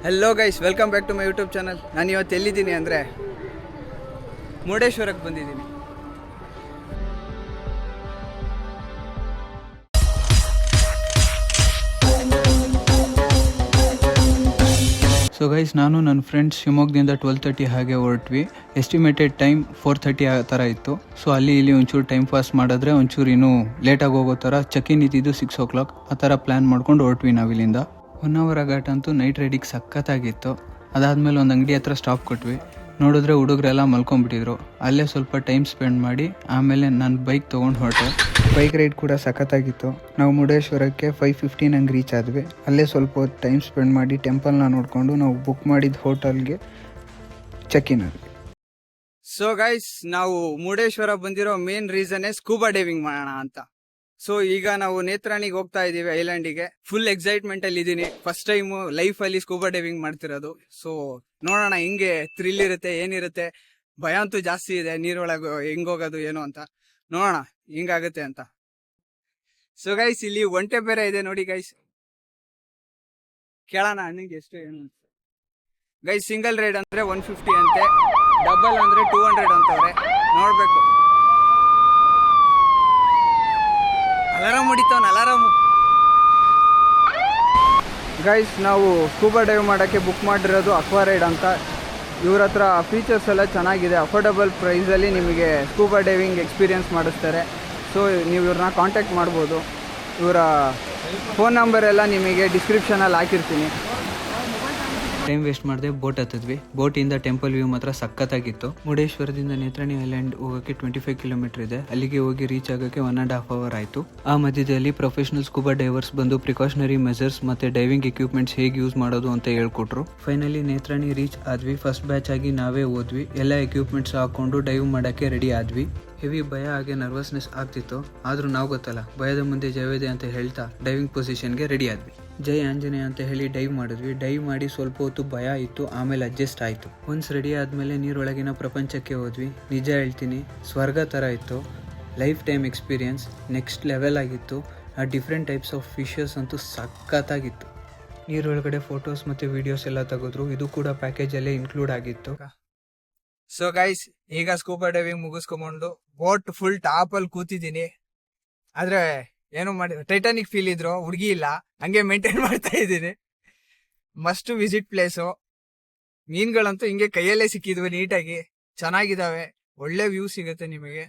Hello guys, welcome back to my YouTube channel. ನಾನು ಇವತ್ತು ಎಲ್ಲಿದ್ದೀನಿ ಅಂದರೆ ಮುರುಡೇಶ್ವರಕ್ಕೆ ಬಂದಿದ್ದೀನಿ. ಸೊ ಗೈಸ್, ನಾನು ನನ್ನ ಫ್ರೆಂಡ್ಸ್ ಶಿವಮೊಗ್ಗದಿಂದ 12:30 ಹಾಗೆ ಹೊರಟ್ವಿ. ಎಸ್ಟಿಮೇಟೆಡ್ ಟೈಮ್ 4:30 ಆ ಥರ ಇತ್ತು. ಸೊ ಅಲ್ಲಿ ಇಲ್ಲಿ ಒಂಚೂರು ಟೈಮ್ ಪಾಸ್ ಮಾಡಿದ್ರೆ ಒಂಚೂರು ಇನ್ನೂ ಲೇಟಾಗಿ ಹೋಗೋ ಥರ ಚೆಕ್-ಇನ್ ಇದ್ದಿದ್ದು 6 o'clock ಆ ಥರ ಪ್ಲ್ಯಾನ್ ಮಾಡ್ಕೊಂಡು ಹೊರಟ್ವಿ ನಾವಿಲ್ಲಿಂದ. 1 hour ಘಾಟ್ ಅಂತೂ ನೈಟ್ ರೈಡಿಗೆ ಸಖತ್ತಾಗಿತ್ತು. ಅದಾದಮೇಲೆ ಒಂದು ಅಂಗಡಿ ಹತ್ರ ಸ್ಟಾಪ್ ಕೊಟ್ವಿ. ನೋಡಿದ್ರೆ ಹುಡುಗರೆಲ್ಲ ಮಲ್ಕೊಂಡ್ಬಿಟ್ಟಿದ್ರು. ಅಲ್ಲೇ ಸ್ವಲ್ಪ ಟೈಮ್ ಸ್ಪೆಂಡ್ ಮಾಡಿ ಆಮೇಲೆ ನಾನು ಬೈಕ್ ತೊಗೊಂಡು ಹೊರಟೆ. ಬೈಕ್ ರೈಡ್ ಕೂಡ ಸಖತ್ತಾಗಿತ್ತು. ನಾವು ಮುರುಡೇಶ್ವರಕ್ಕೆ 5:15 ಹಂಗೆ ರೀಚ್ ಆದ್ವಿ. ಅಲ್ಲೇ ಸ್ವಲ್ಪ ಹೊತ್ತು ಟೈಮ್ ಸ್ಪೆಂಡ್ ಮಾಡಿ ಟೆಂಪಲ್ನ ನೋಡಿಕೊಂಡು ನಾವು ಬುಕ್ ಮಾಡಿದ ಹೋಟೆಲ್ಗೆ ಚೆಕ್-ಇನ್ ಆದ್ವಿ. ಸೊ ಗೈಸ್, ನಾವು ಮುರುಡೇಶ್ವರ ಬಂದಿರೋ ಮೇನ್ ರೀಸನ್ನೇ ಸ್ಕೂಬಾ ಡೈವಿಂಗ್ ಮಾಡೋಣ ಅಂತ. ಸೊ ಈಗ ನಾವು ನೇತ್ರಾಣಿಗೆ ಹೋಗ್ತಾ ಇದೀವಿ, ಐಲ್ಯಾಂಡಿಗೆ. ಫುಲ್ ಎಕ್ಸೈಟ್ಮೆಂಟ್ ಅಲ್ಲಿ ಇದೀನಿ. ಫಸ್ಟ್ ಟೈಮ್ ಲೈಫ್ ಅಲ್ಲಿ ಸ್ಕೂಬಾ ಡೈವಿಂಗ್ ಮಾಡ್ತಿರೋದು. ಸೊ ನೋಡೋಣ ಹಿಂಗೆ ಥ್ರಿಲ್ ಇರುತ್ತೆ, ಏನಿರುತ್ತೆ. ಭಯ ಅಂತೂ ಜಾಸ್ತಿ ಇದೆ, ನೀರೊಳಗೆ ಹೆಂಗೋಗೋದು ಏನು ಅಂತ. ನೋಡೋಣ ಹಿಂಗಾಗುತ್ತೆ ಅಂತ. ಸೊ ಗೈಸ್, ಇಲ್ಲಿ ಒಂಟೆ ಬೇರೆ ಇದೆ ನೋಡಿ ಗೈಸ್. ಕೇಳೋಣ ನಿಂಗೆ ಎಷ್ಟು ಏನು ಗೈಸ್. ಸಿಂಗಲ್ ರೈಡ್ ಅಂದ್ರೆ 150 ಅಂತೆ, ಡಬಲ್ ಅಂದ್ರೆ 200 ಅಂತವ್ರೆ. ನೋಡ್ಬೇಕು. ಅಲಾರಾಮ್ ಹೊಡಿತಾವನ್ ಅಲಾರಾಮು. ಗೈಸ್, ನಾವು ಸ್ಕೂಬಾ ಡೈವ್ ಮಾಡೋಕ್ಕೆ ಬುಕ್ ಮಾಡಿರೋದು ಅಕ್ವಾ ರೈಡ್ ಅಂತ. ಇವ್ರ ಹತ್ರ ಫೀಚರ್ಸ್ ಎಲ್ಲ ಚೆನ್ನಾಗಿದೆ. ಅಫೋರ್ಡಬಲ್ ಪ್ರೈಸಲ್ಲಿ ನಿಮಗೆ ಸ್ಕೂಬಾ ಡೈವಿಂಗ್ ಎಕ್ಸ್ಪೀರಿಯನ್ಸ್ ಮಾಡಿಸ್ತಾರೆ. ಸೊ ನೀವು ಇವ್ರನ್ನ ಕಾಂಟ್ಯಾಕ್ಟ್ ಮಾಡ್ಬೋದು. ಇವರ ಫೋನ್ ನಂಬರ್ ಎಲ್ಲ ನಿಮಗೆ ಡಿಸ್ಕ್ರಿಪ್ಷನಲ್ಲಿ ಹಾಕಿರ್ತೀನಿ. ಟೈಮ್ ವೇಸ್ಟ್ ಮಾಡದೆ ಬೋಟ್ ಹತ್ತಿದ್ವಿ. ಬೋಟಿಂದ ಟೆಂಪಲ್ ವ್ಯೂ ಮಾತ್ರ ಸಖತ್ತಾಗಿತ್ತು. ಮುರುಡೇಶ್ವರದಿಂದ ನೇತ್ರಾಣಿ ಐಲ್ಯಾಂಡ್ ಹೋಗೋಕ್ಕೆ 25 ಕಿಲೋಮೀಟರ್ ಇದೆ. ಅಲ್ಲಿಗೆ ಹೋಗಿ ರೀಚ್ ಆಗೋಕ್ಕೆ 1.5 hour ಆಯಿತು. ಆ ಮಧ್ಯದಲ್ಲಿ ಪ್ರೊಫೆಷನಲ್ ಸ್ಕೂಬಾ ಡೈವರ್ಸ್ ಬಂದು ಪ್ರಿಕಾಷನರಿ ಮೆಜರ್ಸ್ ಮತ್ತೆ ಡೈವಿಂಗ್ ಎಕ್ವಿಪ್ಮೆಂಟ್ಸ್ ಹೇಗೆ ಯೂಸ್ ಮಾಡೋದು ಅಂತ ಹೇಳ್ಕೊಟ್ರು. ಫೈನಲಿ ನೇತ್ರಾಣಿ ರೀಚ್ ಆದ್ವಿ. ಫಸ್ಟ್ ಬ್ಯಾಚ್ ಆಗಿ ನಾವೇ ಹೋದ್ವಿ. ಎಲ್ಲ ಎಕ್ವಿಪ್ಮೆಂಟ್ಸ್ ಹಾಕೊಂಡು ಡೈವ್ ಮಾಡೋಕ್ಕೆ ರೆಡಿ ಆದ್ವಿ. ಹೆವಿ ಭಯ ಹಾಗೆ ನರ್ವಸ್ನೆಸ್ ಆಗ್ತಿತ್ತು. ಆದ್ರೂ ನಾವು ಗೊತ್ತಲ್ಲ, ಭಯದ ಮುಂದೆ ಜಯವಿದೆ ಅಂತ ಹೇಳ್ತಾ ಡೈವಿಂಗ್ ಪೊಸಿಷನ್ಗೆ ರೆಡಿ ಆದ್ವಿ. ಜೈ ಆಂಜನೇಯ ಅಂತ ಹೇಳಿ ಡೈವ್ ಮಾಡಿದ್ವಿ. ಡೈವ್ ಮಾಡಿ ಸ್ವಲ್ಪ ಹೊತ್ತು ಭಯ ಇತ್ತು, ಆಮೇಲೆ ಅಡ್ಜಸ್ಟ್ ಆಯಿತು. ಒನ್ಸ್ ರೆಡಿ ಆದಮೇಲೆ ನೀರೊಳಗಿನ ಪ್ರಪಂಚಕ್ಕೆ ಹೋದ್ವಿ. ನಿಜ ಹೇಳ್ತೀನಿ, ಸ್ವರ್ಗ ಥರ ಇತ್ತು. Life time experience next level ಆಗಿತ್ತು. ಆ ಡಿಫ್ರೆಂಟ್ ಟೈಪ್ಸ್ ಆಫ್ ಫಿಶಸ್ ಅಂತೂ ಸಖತ್ತಾಗಿತ್ತು. ನೀರೊಳಗಡೆ ಫೋಟೋಸ್ ಮತ್ತು ವೀಡಿಯೋಸ್ ಎಲ್ಲ ತೆಗೆದ್ರು. ಇದು ಕೂಡ ಪ್ಯಾಕೇಜಲ್ಲೇ ಇನ್ಕ್ಲೂಡ್ ಆಗಿತ್ತು. ಸೊ ಗೈಸ್, ಈಗ ಸ್ಕೂಬಾ ಡೈವಿಂಗ್ ಮುಗಿಸ್ಕೊಂಡ್ಬಂದು ಬೋಟ್ ಫುಲ್ ಟಾಪ್ ಅಲ್ಲಿ ಕೂತಿದ್ದೀನಿ. ಆದ್ರೆ ಏನು ಮಾಡಿ ಟೈಟಾನಿಕ್ ಫೀಲ್ ಇದ್ರು, ಹುಡುಗಿ ಇಲ್ಲ, ಹಂಗೆ ಮೇಂಟೈನ್ ಮಾಡ್ತಾ ಇದ್ದೀನಿ. Must visit place. ಮೀನ್ಗಳಂತೂ ಹಿಂಗೆ ಕೈಯಲ್ಲೇ ಸಿಕ್ಕಿದ್ವಿ, ನೀಟಾಗಿ ಚೆನ್ನಾಗಿದಾವೆ. ಒಳ್ಳೆ ವ್ಯೂ ಸಿಗುತ್ತೆ ನಿಮಗೆ.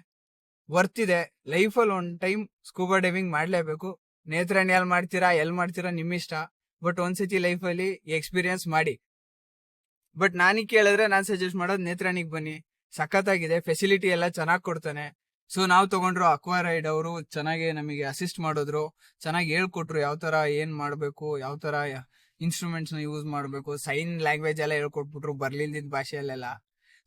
ವರ್ತ್ ಇದೆ. ಲೈಫಲ್ಲಿ ಒಂದು ಟೈಮ್ ಸ್ಕೂಬಾ ಡೈವಿಂಗ್ ಮಾಡ್ಲೇಬೇಕು. ನೇತ್ರಾಣಿಯಲ್ಲಿ ಮಾಡ್ತೀರಾ, ಎಲ್ಲಿ ಮಾಡ್ತೀರಾ ನಿಮ್ಮಿಷ್ಟ. ಬಟ್ ಒಂದ್ಸತಿ ಲೈಫಲ್ಲಿ ಎಕ್ಸ್ಪೀರಿಯನ್ಸ್ ಮಾಡಿ. ಬಟ್ ನಾನೀಗ ಕೇಳಿದ್ರೆ ನಾನು ಸಜೆಸ್ಟ್ ಮಾಡೋದು ನೇತ್ರಾಣಿಗೆ ಬನ್ನಿ. ಸಖತ್ತಾಗಿದೆ, ಫೆಸಿಲಿಟಿ ಎಲ್ಲ ಚೆನ್ನಾಗಿ ಕೊಡ್ತಾನೆ. ಸೊ ನಾವು ತಗೊಂಡ್ರು ಅಕ್ವಾ ರೈಡ್. ಅವರು ಚೆನ್ನಾಗಿ ನಮಗೆ ಅಸಿಸ್ಟ್ ಮಾಡಿದ್ರು, ಚೆನ್ನಾಗಿ ಹೇಳ್ಕೊಟ್ರು ಯಾವ ತರ ಏನ್ ಮಾಡ್ಬೇಕು, ಯಾವ ತರ ಇನ್ಸ್ಟ್ರೂಮೆಂಟ್ಸ್ ನ ಯೂಸ್ ಮಾಡ್ಬೇಕು. ಸೈನ್ ಲ್ಯಾಂಗ್ವೇಜ್ ಎಲ್ಲ ಹೇಳ್ಕೊಟ್ಬಿಟ್ರು, ಬರ್ಲಿಲ್ದಿದ್ದ ಭಾಷೆಯಲ್ಲೆಲ್ಲ.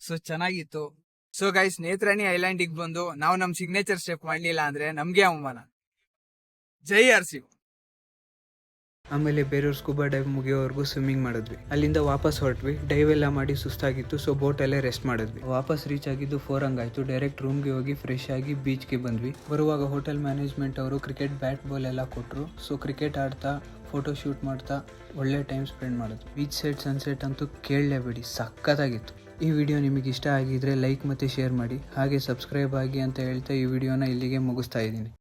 ಸೊ ಚೆನ್ನಾಗಿತ್ತು. ಸೊ ಗೈಸ್, ನೇತ್ರಾಣಿ ಐಲ್ಯಾಂಡಿಗೆ ಬಂದು ನಾವು ನಮ್ ಸಿಗ್ನೇಚರ್ ಸ್ಟೆಪ್ ಮಾಡ್ಲಿಲ್ಲ ಅಂದ್ರೆ ನಮ್ಗೆ ಅವಮಾನ. ಜೈ ಆರ್ಸಿ. ಆಮೇಲೆ ಬೇರೆಯವ್ರು ಸ್ಕೂಬಾ ಡೈವ್ ಮುಗಿಯೋವರೆಗೂ ಸ್ವಿಮ್ಮಿಂಗ್ ಮಾಡಿದ್ವಿ. ಅಲ್ಲಿಂದ ವಾಪಸ್ ಹೊರಟ್ವಿ. ಡೈವ್ ಎಲ್ಲ ಮಾಡಿ ಸುಸ್ತಾಗಿತ್ತು. ಸೊ ಬೋಟಲ್ಲೇ ರೆಸ್ಟ್ ಮಾಡಿದ್ವಿ. ವಾಪಸ್ ರೀಚ್ ಆಗಿದ್ದು 4 ಹಂಗಾಯ್ತು. ಡೈರೆಕ್ಟ್ ರೂಮ್ಗೆ ಹೋಗಿ ಫ್ರೆಶ್ ಆಗಿ ಬೀಚ್ಗೆ ಬಂದ್ವಿ. ಬರುವಾಗ ಹೋಟೆಲ್ ಮ್ಯಾನೇಜ್ಮೆಂಟ್ ಅವರು ಕ್ರಿಕೆಟ್ ಬ್ಯಾಟ್ ಬಾಲ್ ಎಲ್ಲ ಕೊಟ್ಟರು. ಸೊ ಕ್ರಿಕೆಟ್ ಆಡ್ತಾ ಫೋಟೋ ಶೂಟ್ ಮಾಡ್ತಾ ಒಳ್ಳೆ ಟೈಮ್ ಸ್ಪೆಂಡ್ ಮಾಡಿದ್ವಿ. ಬೀಚ್ ಸೈಡ್ ಸನ್ಸೆಟ್ ಅಂತೂ ಕೇಳಲೇಬೇಡಿ, ಸಖತ್ತಾಗಿತ್ತು. ಈ ವಿಡಿಯೋ ನಿಮಗೆ ಇಷ್ಟ ಆಗಿದ್ರೆ ಲೈಕ್ ಮತ್ತು ಶೇರ್ ಮಾಡಿ, ಹಾಗೆ ಸಬ್ಸ್ಕ್ರೈಬ್ ಆಗಿ ಅಂತ ಹೇಳ್ತಾ ಈ ವಿಡಿಯೋನ ಇಲ್ಲಿಗೆ ಮುಗಿಸ್ತಾ ಇದ್ದೀನಿ.